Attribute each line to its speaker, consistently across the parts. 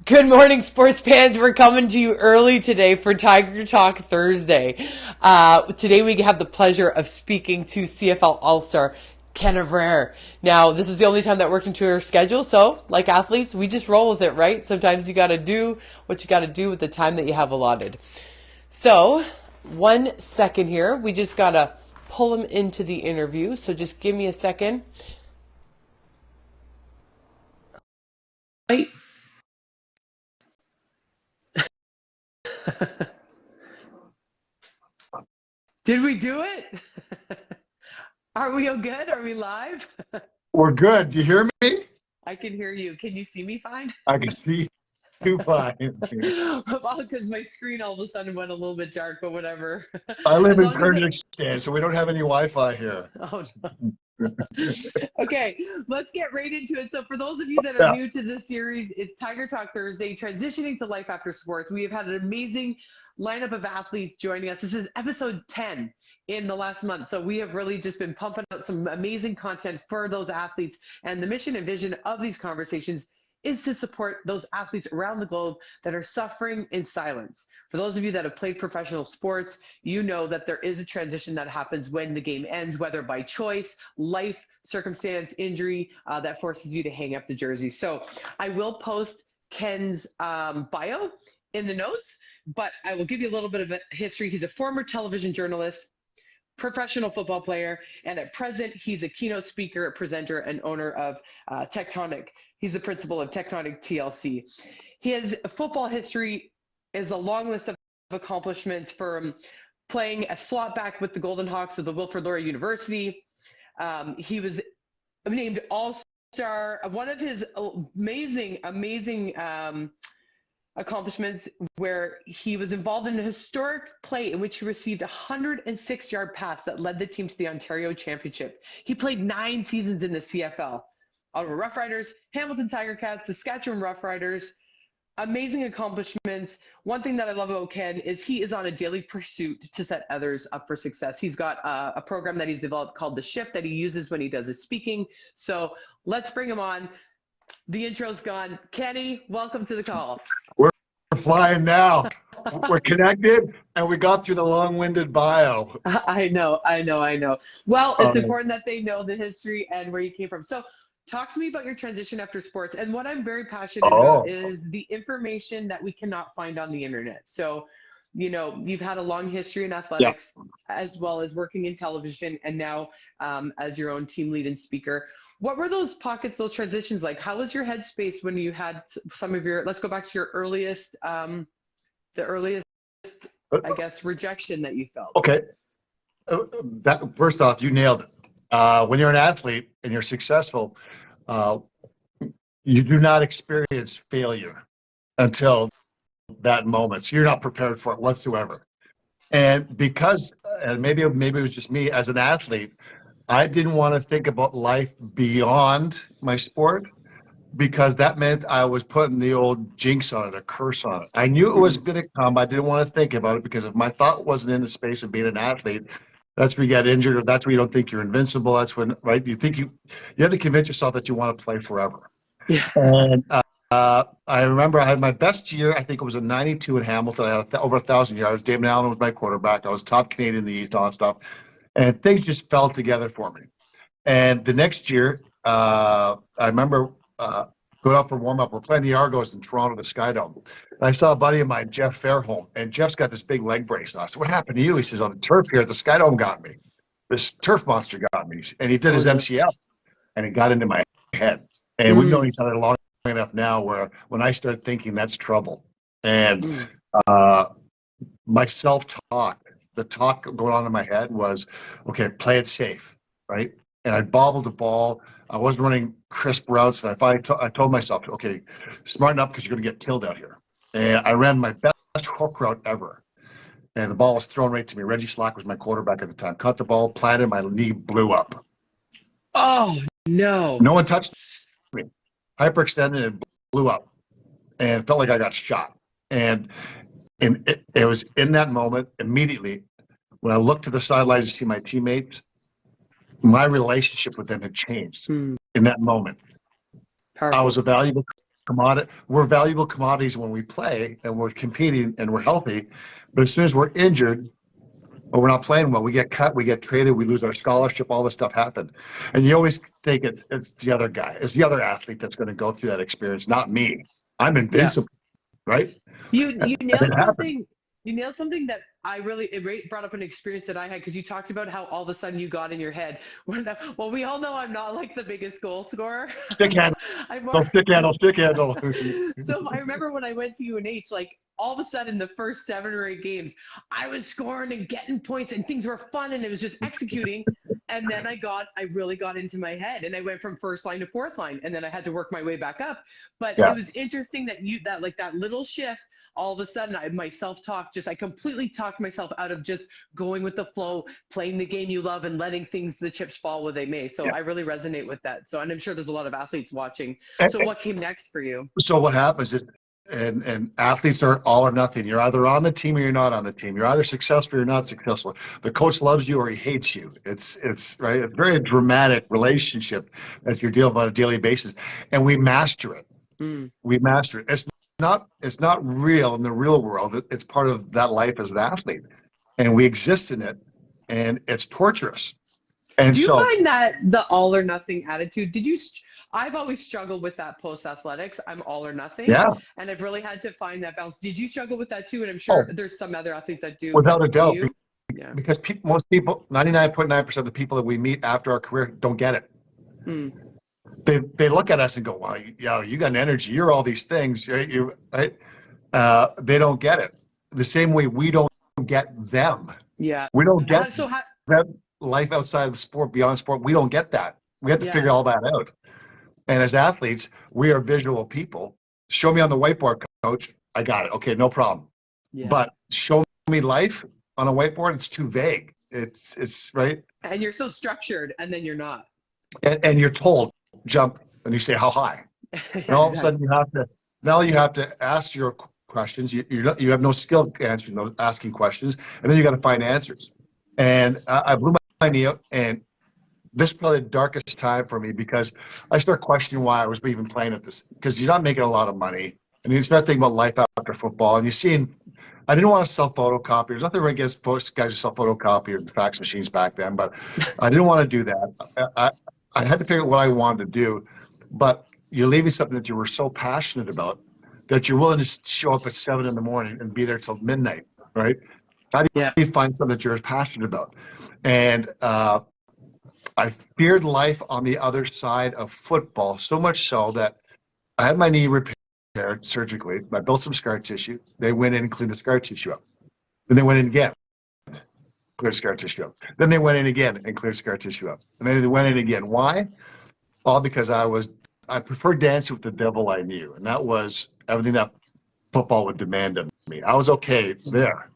Speaker 1: Good morning, sports fans. We're coming to you early today for Tiger Talk Thursday. Today we have the pleasure of speaking to CFL All-Star Ken Evraire. Now, this is the only time that worked into our schedule, so like athletes, we just roll with it, right? Sometimes you got to do what you got to do with the time that you have allotted. So, 1 second here. We just got to pull him into the interview, so just give me a second. Right. Did we do it? Are we all good? Are we live?
Speaker 2: We're good. Do you hear me?
Speaker 1: I can hear you. Can you see me fine?
Speaker 2: I can see you fine.
Speaker 1: Well, because my screen all of a sudden went a little bit dark, but whatever.
Speaker 2: I live
Speaker 1: As
Speaker 2: in
Speaker 1: long as it...
Speaker 2: Kyrgyzstan, so we don't have any Wi-Fi here.
Speaker 1: Oh, no. Okay, let's get right into it. So for those of you that are new to this series, it's Tiger Talk Thursday, transitioning to life after sports. We have had an amazing lineup of athletes joining us. This is episode 10 in the last month. So we have really just been pumping out some amazing content for those athletes. And the mission and vision of these conversations is to support those athletes around the globe that are suffering in silence. For those of you that have played professional sports, you know that there is a transition that happens when the game ends, whether by choice, life, circumstance, injury, that forces you to hang up the jersey. So I will post Ken's bio in the notes, but I will give you a little bit of a history. He's a former television journalist, professional football player, and at present he's a keynote speaker, presenter, and owner of Tectonic. He's the principal of Tectonic TLC. His football history is a long list of accomplishments, from playing a slot back with the Golden Hawks of the Wilfred Laurier University. He was named All-Star. One of his amazing accomplishments where he was involved in a historic play in which he received a 106-yard pass that led the team to the Ontario Championship. He played 9 seasons in the CFL. Ottawa Rough Riders, Hamilton Tiger Cats, Saskatchewan Rough Riders. Amazing accomplishments. One thing that I love about Ken is he is on a daily pursuit to set others up for success. He's got a program that he's developed called The Shift that he uses when he does his speaking. So let's bring him on. The intro's gone. Kenny, welcome to the call.
Speaker 2: We're flying now. We're connected, and we got through the long-winded bio.
Speaker 1: I know. Well, it's important that they know the history and where you came from. So talk to me about your transition after sports. And what I'm very passionate about is the information that we cannot find on the internet. So, you know, you've had a long history in athletics, as well as working in television, and now as your own team lead and speaker. What were those pockets, those transitions like? How was your headspace when you had some of your, let's go back to your earliest, the earliest, I guess, rejection that you felt?
Speaker 2: Okay. First off, you nailed it. When you're an athlete and you're successful, you do not experience failure until that moment. So you're not prepared for it whatsoever. And because, and maybe it was just me as an athlete, I didn't want to think about life beyond my sport, because that meant I was putting the old jinx on it, a curse on it. I knew it was going to come. I didn't want to think about it, because if my thought wasn't in the space of being an athlete, that's where you get injured, or that's where you don't think you're invincible. That's when, right? You think you have to convince yourself that you want to play forever.
Speaker 1: Yeah.
Speaker 2: And I remember I had my best year. I think it was in '92 in Hamilton. I had over 1,000 yards. David Allen was my quarterback. I was top Canadian in the East, all that stuff. And things just fell together for me. And the next year, I remember going out for warm-up. We're playing the Argos in Toronto, the Skydome. And I saw a buddy of mine, Jeff Fairholm, and Jeff's got this big leg brace. And I said, "What happened to you?" He says, "On the turf here at the Skydome got me. This turf monster got me." And he did his MCL, and it got into my head. And we've known each other long enough now where when I start thinking, that's trouble. And my self-talk, the talk going on in my head was, okay, play it safe, right? And I bobbled the ball. I wasn't running crisp routes. And I finally I told myself, okay, smarten up, because you're going to get killed out here. And I ran my best hook route ever. And the ball was thrown right to me. Reggie Slack was my quarterback at the time. Caught the ball, planted, my knee blew up.
Speaker 1: Oh, no.
Speaker 2: No one touched me. Hyperextended and blew up. And it felt like I got shot. And it was in that moment, immediately, when I looked to the sidelines to see my teammates, my relationship with them had changed in that moment.
Speaker 1: Powerful.
Speaker 2: I was a valuable We're valuable commodities when we play and we're competing and we're healthy. But as soon as we're injured or we're not playing well, we get cut, we get traded, we lose our scholarship, all this stuff happened. And you always think it's the other guy, it's the other athlete that's going to go through that experience, not me. I'm invincible, right?
Speaker 1: You nailed
Speaker 2: something.
Speaker 1: something. You nailed something that it brought up an experience that I had, because you talked about how all of a sudden you got in your head. Well, we all know I'm not like the biggest goal scorer.
Speaker 2: Stick handle. Stick handle.
Speaker 1: So I remember when I went to UNH, like all of a sudden the first 7 or 8 games, I was scoring and getting points and things were fun and it was just executing. And then I really got into my head and I went from first line to fourth line and then I had to work my way back up. But it was interesting that that little shift, all of a sudden my self-talk, I completely talked myself out of just going with the flow, playing the game you love and letting the chips fall where they may. So I really resonate with that. So, and I'm sure there's a lot of athletes watching. So what came next for you?
Speaker 2: So what happens is, and athletes are all or nothing. You're either on the team or you're not on the team. You're either successful or you're not successful. The coach loves you or he hates you. It's right. A very dramatic relationship that you're dealing with on a daily basis, and we master it. We master it. It's not real in the real world. It's part of that life as an athlete, and we exist in it, and it's torturous. And
Speaker 1: do you find that the all or nothing attitude? I've always struggled with that post athletics. I'm all or nothing. Yeah. And I've really had to find that balance. Did you struggle with that too? And I'm sure there's some other athletes that do.
Speaker 2: Without a doubt. Because most people, 99.9% of the people that we meet after our career don't get it. They look at us and go, "Well, you got an energy. You're all these things, right?" They don't get it. The same way we don't get them. Yeah. We don't get that life outside of sport, beyond sport. We don't get that. We have to figure all that out. And as athletes, we are visual people. Show me on the whiteboard, coach. I got it. Okay, no problem. Yeah. But show me life on a whiteboard. It's too vague. It's right.
Speaker 1: And you're so structured, and then you're not.
Speaker 2: And you're told jump, and you say how high. And all of a sudden you have to ask your questions. You have no skill answering asking questions, and then you got to find answers. And I blew my knee out, and this is probably the darkest time for me because I start questioning why I was even playing at this, because you're not making a lot of money and you start thinking about life after football and I didn't want to sell photocopiers. There's nothing against guys who sell photocopiers and fax machines back then, but I didn't want to do that. I had to figure out what I wanted to do, but you're leaving something that you were so passionate about that you're willing to show up at 7 a.m. and be there till midnight, right? How do you find something that you're passionate about? And I feared life on the other side of football, so much so that I had my knee repaired surgically. I built some scar tissue. They went in and cleaned the scar tissue up. Then they went in again, cleared scar tissue up. Then they went in again and cleared scar tissue up. And then they went in again. Why? All because I preferred dancing with the devil I knew. And that was everything that football would demand of me. I was okay there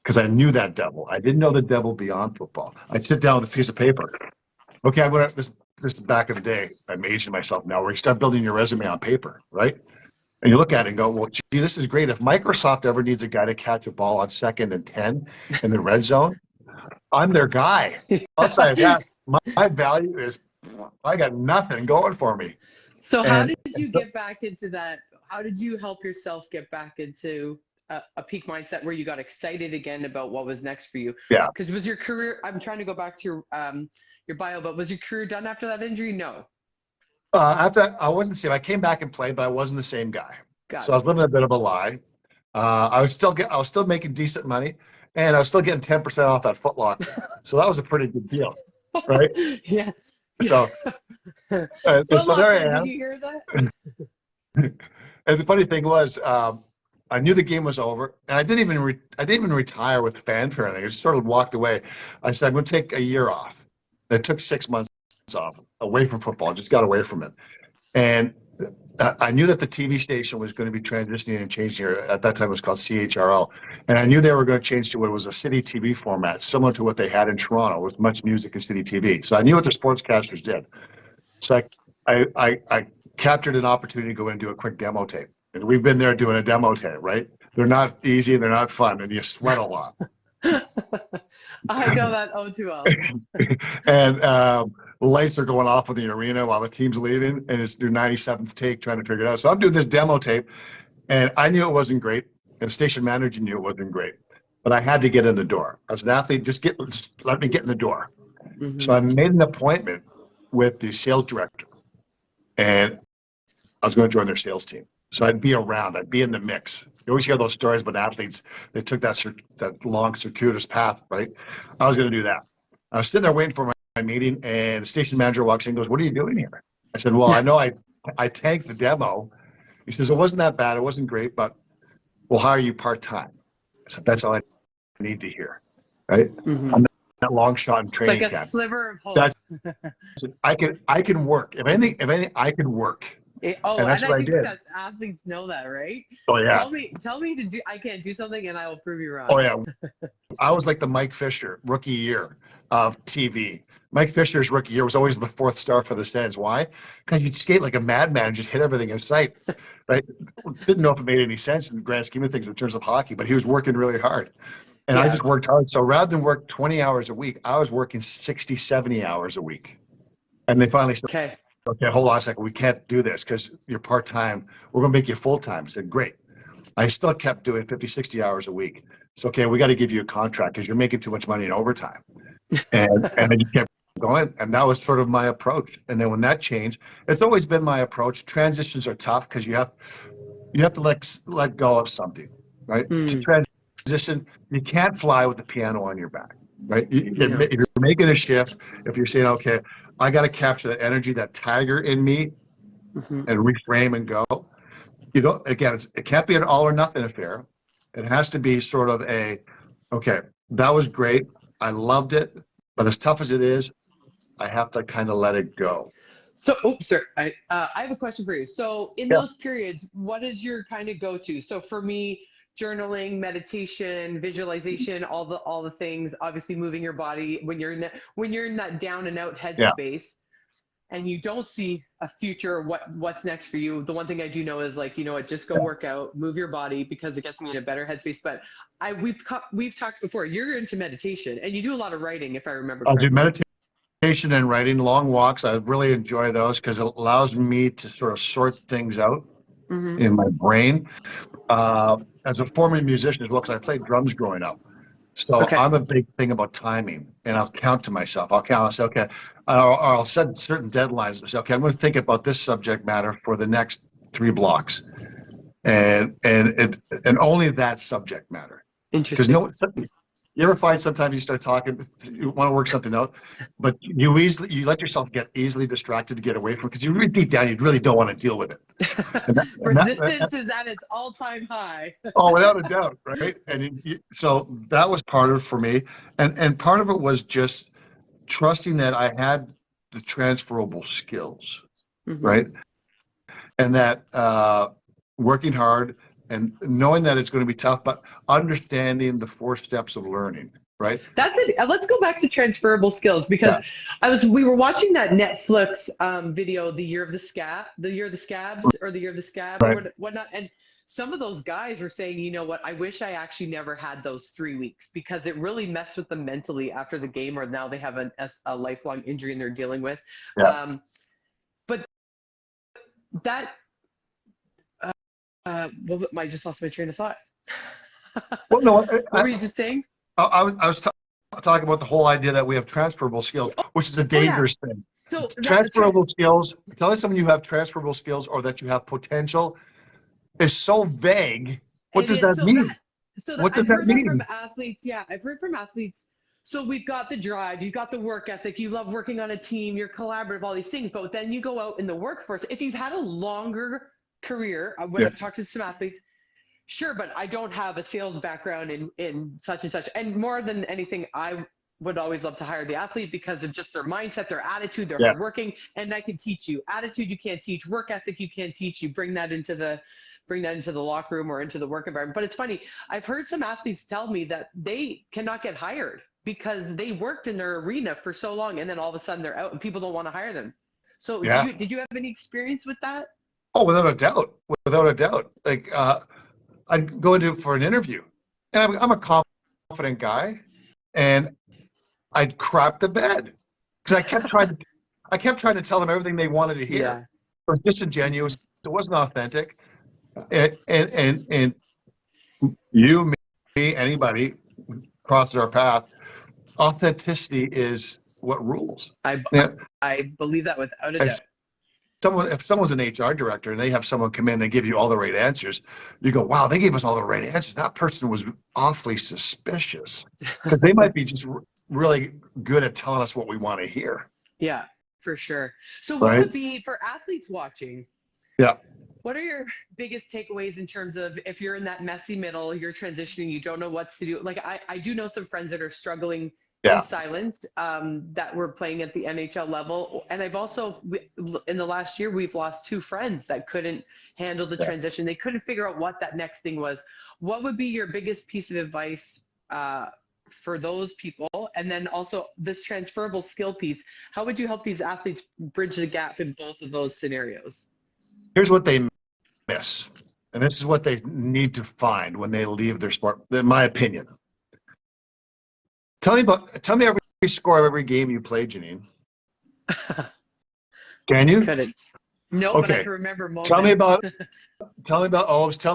Speaker 2: because I knew that devil. I didn't know the devil beyond football. I'd sit down with a piece of paper. Okay, I'm gonna. This is back in the day. I'm aging myself now. Where you start building your resume on paper, right? And you look at it and go, "Well, gee, this is great. If Microsoft ever needs a guy to catch a ball on 2nd and 10 in the red zone, I'm their guy." Outside of that, my value is I got nothing going for me.
Speaker 1: So how did you get back into that? How did you help yourself get back into a peak mindset where you got excited again about what was next for you?
Speaker 2: Yeah.
Speaker 1: Because was your career? I'm trying to go back to your bio, but was your career done after that injury? No.
Speaker 2: After I wasn't the same. I came back and played, but I wasn't the same guy. So I was living a bit of a lie. I was still making decent money, and I was still getting 10% off that Foot Locker. So that was a pretty good deal, right?
Speaker 1: Yeah.
Speaker 2: So, so there I am.
Speaker 1: Did you hear that?
Speaker 2: And the funny thing was, I knew the game was over, and I didn't even retire with fanfare or anything. I just sort of walked away. I said, I'm going to take a year off. I took 6 months off, away from football. I just got away from it. And I knew that the TV station was going to be transitioning and changing. At that time, it was called CHRO. And I knew they were going to change to what was a city TV format, similar to what they had in Toronto, with much music and city TV. So I knew what the sportscasters did. So I captured an opportunity to go in and do a quick demo tape. And we've been there doing a demo tape, right? They're not easy and they're not fun, and you sweat a lot.
Speaker 1: I know that oh too well.
Speaker 2: And lights are going off in the arena while the team's leaving, and it's their 97th take trying to figure it out. So I'm doing this demo tape, and I knew it wasn't great, and the station manager knew it wasn't great, but I had to get in the door. As an athlete, just let me get in the door.
Speaker 1: Mm-hmm.
Speaker 2: So I made an appointment with the sales director, and I was going to join their sales team. So I'd be around, I'd be in the mix. You always hear those stories about athletes. They took that long, circuitous path, right? I was going to do that. I was sitting there waiting for my meeting, and the station manager walks in and goes, "What are you doing here?" I said, "Well, I know I tanked the demo." He says, "It wasn't that bad. It wasn't great, but we'll hire you part-time." I said, "That's all I need to hear," right?
Speaker 1: Mm-hmm.
Speaker 2: I'm that long shot in training
Speaker 1: like a
Speaker 2: camp.
Speaker 1: Sliver of hope.
Speaker 2: I can work. If anything, I can work.
Speaker 1: And
Speaker 2: that's what I did.
Speaker 1: That athletes know that, right?
Speaker 2: Oh yeah.
Speaker 1: Tell me to do. I can't do something, and I will prove you wrong.
Speaker 2: Oh yeah. I was like the Mike Fisher rookie year of TV. Mike Fisher's rookie year was always the fourth star for the Sens. Why? Because you'd skate like a madman and just hit everything in sight. Right? Didn't know if it made any sense in the grand scheme of things in terms of hockey, but he was working really hard. And I just worked hard. So rather than work 20 hours a week, I was working 60, 70 hours a week. And they finally said, okay, hold on a second. We can't do this because you're part-time. We're going to make you full-time. I said, great. I still kept doing 50, 60 hours a week. It's okay. We got to give you a contract because you're making too much money in overtime. And I just kept going. And that was sort of my approach. And then when that changed, it's always been my approach. Transitions are tough because you have to let go of something, right? To transition, you can't fly with the piano on your back, right? If you're making a shift, if you're saying, okay, I got to capture that energy, that tiger in me, and reframe and go. You don't. Again, it can't be an all or nothing affair. It has to be sort of okay, that was great. I loved it, but as tough as it is, I have to kind of let it go.
Speaker 1: So, sir, I have a question for you. So, in those periods, what is your kind of go-to? So, for me, journaling, meditation, visualization, all the things. Obviously, moving your body when you're in that down and out headspace, and you don't see a future. What's next for you? The one thing I do know is just go work out, move your body because it gets me in a better headspace. But we've talked before. You're into meditation, and you do a lot of writing, if I remember correctly.
Speaker 2: I do meditation and writing, long walks. I really enjoy those because it allows me to sort of sort things out in my brain. As a former musician as well, because I played drums growing up. So I'm a big thing about timing, and I'll count to myself. I'll say, okay, or I'll set certain deadlines. I say, okay, I'm going to think about this subject matter for the next 3 blocks, and only that subject matter.
Speaker 1: Interesting.
Speaker 2: Because you ever find sometimes you start talking, you want to work something out, but you let yourself get easily distracted to get away from it because you really deep down you really don't want to deal with it.
Speaker 1: Resistance is at its all-time high.
Speaker 2: Oh, without a doubt, right? And so that was part of it for me, and part of it was just trusting that I had the transferable skills, right? And that working hard and knowing that it's going to be tough, but understanding the 4 steps of learning, right?
Speaker 1: That's it. Let's go back to transferable skills because we were watching that Netflix video, the year of the scabs, or whatnot, and some of those guys were saying, you know what, I wish I actually never had those 3 weeks because it really messed with them mentally after the game, or now they have a lifelong injury and they're dealing with. But that. I just lost my train of thought.
Speaker 2: Well, no.
Speaker 1: What were you just saying?
Speaker 2: I was talking about the whole idea that we have transferable skills, which is a dangerous thing. So transferable skills. Telling someone you have transferable skills or that you have potential is so vague. What does that mean? What does that mean?
Speaker 1: From athletes, I've heard from athletes. So we've got the drive, you've got the work ethic, you love working on a team, you're collaborative, all these things. But then you go out in the workforce. If you've had a longer career, when I've talked to some athletes, sure, but I don't have a sales background in such and such. And more than anything, I would always love to hire the athlete because of just their mindset, their attitude, their hardworking, and I can teach you. Attitude you can't teach, work ethic you can't teach. You bring that into the locker room or into the work environment. But it's funny, I've heard some athletes tell me that they cannot get hired because they worked in their arena for so long and then all of a sudden they're out and people don't want to hire them. So did you have any experience with that?
Speaker 2: Oh, without a doubt. Like I'd go into for an interview, and I'm a confident guy, and I'd crap the bed because I kept trying to tell them everything they wanted to hear.
Speaker 1: Yeah.
Speaker 2: It was disingenuous. It wasn't authentic. And you, me, anybody crosses our path. Authenticity is what rules.
Speaker 1: I believe that without a doubt.
Speaker 2: If someone's an HR director and they have someone come in, they give you all the right answers. You go, wow, they gave us all the right answers. That person was awfully suspicious because they might be just really good at telling us what we want to hear.
Speaker 1: Yeah, for sure. So what would be for athletes watching?
Speaker 2: Yeah.
Speaker 1: What are your biggest takeaways in terms of if you're in that messy middle, you're transitioning, you don't know what to do? Like I do know some friends that are struggling in silence that were playing at the NHL level. And I've also, in the last year, we've lost 2 friends that couldn't handle the transition. They couldn't figure out what that next thing was. What would be your biggest piece of advice for those people? And then also this transferable skill piece, how would you help these athletes bridge the gap in both of those scenarios?
Speaker 2: Here's what they miss. And this is what they need to find when they leave their sport, in my opinion. Tell me every score of every game you played, Janine. Can you?
Speaker 1: Couldn't. No,
Speaker 2: okay.
Speaker 1: But I can remember moments.
Speaker 2: Tell me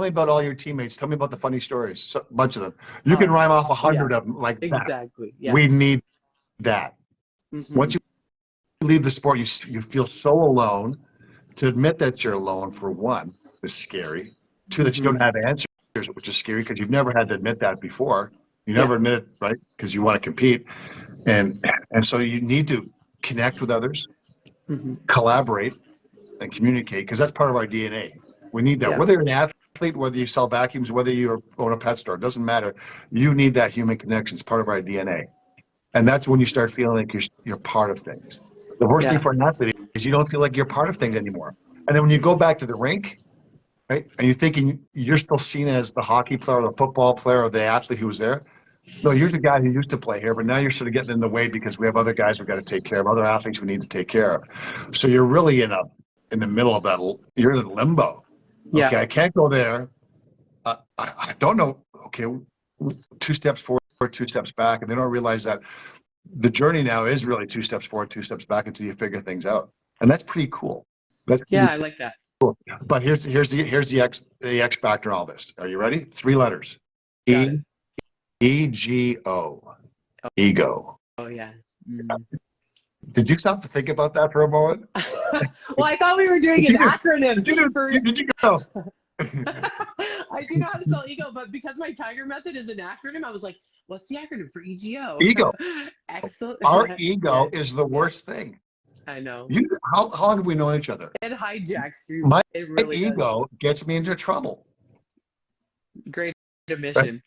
Speaker 2: about all your teammates. Tell me about the funny stories. A bunch of them. You can rhyme off 100 of them like that.
Speaker 1: Exactly. Yeah.
Speaker 2: We need that. Mm-hmm. Once you leave the sport, you feel so alone. To admit that you're alone, for one, is scary. 2, that you don't have answers, which is scary because you've never had to admit that before. You never admit it, right? Because you want to compete. And so you need to connect with others, collaborate, and communicate, because that's part of our DNA. We need that. Whether you're an athlete, whether you sell vacuums, whether you own a pet store, it doesn't matter. You need that human connection. It's part of our DNA. And that's when you start feeling like you're part of things. The worst thing for an athlete is you don't feel like you're part of things anymore. And then when you go back to the rink, right, and you're thinking you're still seen as the hockey player, or the football player, or the athlete who was there. No, you're the guy who used to play here, but now you're sort of getting in the way because we have other guys we've got to take care of, other athletes we need to take care of. So you're really in the middle of that. You're in limbo.
Speaker 1: Yeah.
Speaker 2: Okay, I can't go there. I don't know. Okay, 2 steps forward, 2 steps back, and they don't realize that the journey now is really 2 steps forward, 2 steps back until you figure things out, and that's pretty cool.
Speaker 1: I like that.
Speaker 2: Cool. But here's the X factor in all this. Are you ready? 3 letters. EGO. Ego.
Speaker 1: Oh yeah.
Speaker 2: Did you stop to think about that for a moment?
Speaker 1: Well, I thought we were doing an acronym.
Speaker 2: Did you go?
Speaker 1: I do know how to spell ego, but because my Tiger method is an acronym, I was like, what's the acronym for EGO?
Speaker 2: Ego.
Speaker 1: Excellent.
Speaker 2: Our ego is the worst thing.
Speaker 1: I know.
Speaker 2: How long have we known each other?
Speaker 1: It hijacks you.
Speaker 2: My
Speaker 1: really
Speaker 2: ego gets me into trouble.
Speaker 1: Great admission.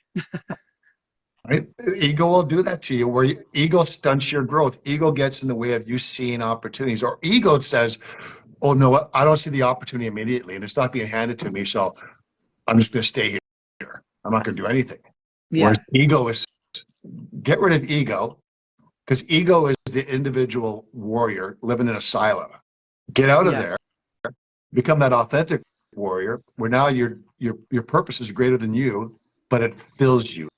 Speaker 2: Right? Ego will do that to you, where ego stunts your growth. Ego gets in the way of you seeing opportunities, or ego says, oh no, I don't see the opportunity immediately and it's not being handed to me, so I'm just going to stay here. I'm not going to do anything. Whereas ego is, get rid of ego, because ego is the individual warrior living in a silo. Get out of there, become that authentic warrior, where now your purpose is greater than you, but it fills you.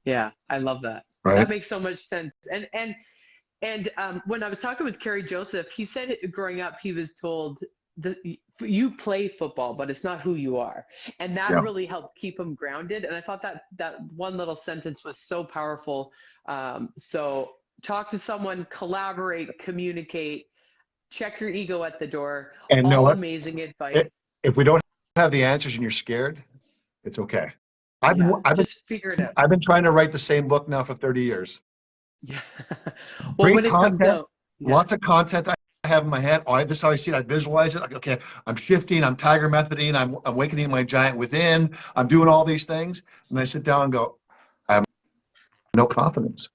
Speaker 1: Yeah, I love that.
Speaker 2: Right?
Speaker 1: That makes so much sense. And when I was talking with Kerry Joseph, he said growing up, he was told that you play football, but it's not who you are. And that really helped keep him grounded. And I thought that one little sentence was so powerful. So talk to someone, collaborate, communicate, check your ego at the door.
Speaker 2: And
Speaker 1: all
Speaker 2: know what?
Speaker 1: Amazing advice.
Speaker 2: If we don't have the answers and you're scared, it's okay.
Speaker 1: Just figure it out.
Speaker 2: I've been trying to write the same book now for 30 years.
Speaker 1: Yeah. Well, when it comes out,
Speaker 2: lots of content I have in my head. This is how I see it. I visualize it. Okay, I'm shifting. I'm Tiger methoding. I'm awakening my giant within. I'm doing all these things. And I sit down and go, I have no confidence.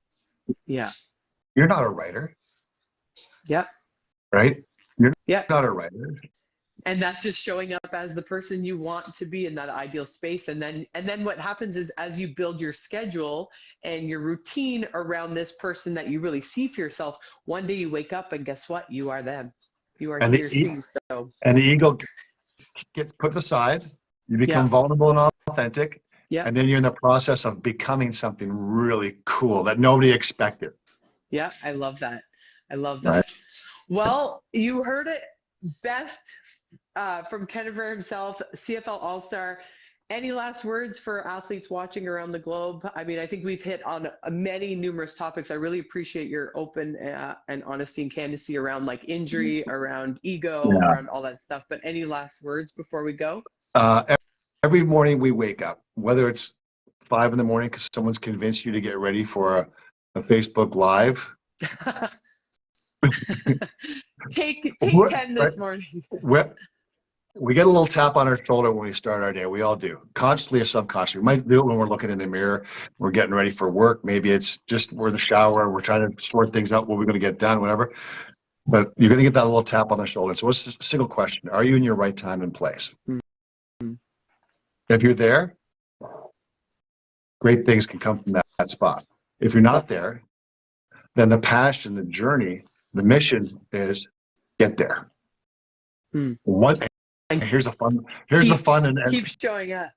Speaker 1: Yeah.
Speaker 2: You're not a writer.
Speaker 1: Yeah.
Speaker 2: Right? You're not a writer.
Speaker 1: And that's just showing up as the person you want to be in that ideal space. And then what happens is, as you build your schedule and your routine around this person that you really see for yourself, one day you wake up and guess what? You are them. You are here.
Speaker 2: And the ego gets put aside. You become vulnerable and authentic.
Speaker 1: Yeah.
Speaker 2: And then you're in the process of becoming something really cool that nobody expected.
Speaker 1: Yeah, I love that. I love that.
Speaker 2: Right.
Speaker 1: Well, you heard it best from Ken Evraire himself, CFL All-Star. Any last words for athletes watching around the globe? I mean, I think we've hit on many numerous topics. I really appreciate your open and honesty and candidacy around like injury, around ego, around all that stuff. But any last words before we go?
Speaker 2: Every morning we wake up, whether it's 5 in the morning because someone's convinced you to get ready for a Facebook Live.
Speaker 1: take 10 this morning.
Speaker 2: We get a little tap on our shoulder when we start our day. We all do, consciously or subconsciously. We might do it when we're looking in the mirror, we're getting ready for work. Maybe it's just we're in the shower, we're trying to sort things out, what we're going to get done, whatever. But you're going to get that little tap on the shoulder. So what's the single question? Are you in your right time and place?
Speaker 1: Mm-hmm.
Speaker 2: If you're there, great things can come from that spot. If you're not there, then the passion, the journey, the mission is get there. Here's the fun and
Speaker 1: keep showing up.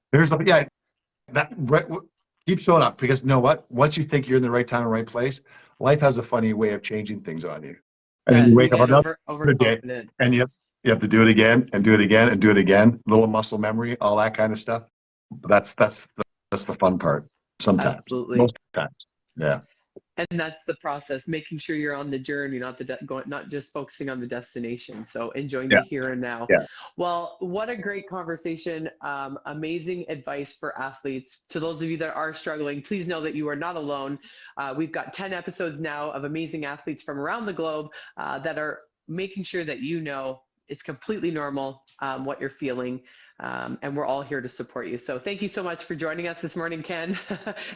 Speaker 2: Keep showing up, because you know what? Once you think you're in the right time and right place, life has a funny way of changing things on you. And then you wake up another day and you have to do it again and do it again and do it again. Little muscle memory, all that kind of stuff. But that's the fun part sometimes.
Speaker 1: Absolutely.
Speaker 2: Most times. Yeah.
Speaker 1: And that's the process, making sure you're on the journey, not just focusing on the destination. So enjoying the here and now.
Speaker 2: Yeah.
Speaker 1: Well, what a great conversation. Amazing advice for athletes. To those of you that are struggling, please know that you are not alone. We've got 10 episodes now of amazing athletes from around the globe that are making sure that you know it's completely normal what you're feeling. And we're all here to support you. So thank you so much for joining us this morning, Ken,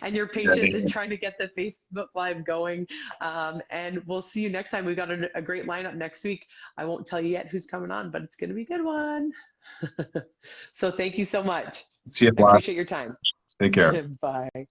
Speaker 1: and your patience in trying to get the Facebook Live going. And we'll see you next time. We've got a great lineup next week. I won't tell you yet who's coming on, but it's going to be a good one. So thank you so much.
Speaker 2: See you.
Speaker 1: I appreciate your time.
Speaker 2: Take care.
Speaker 1: Bye.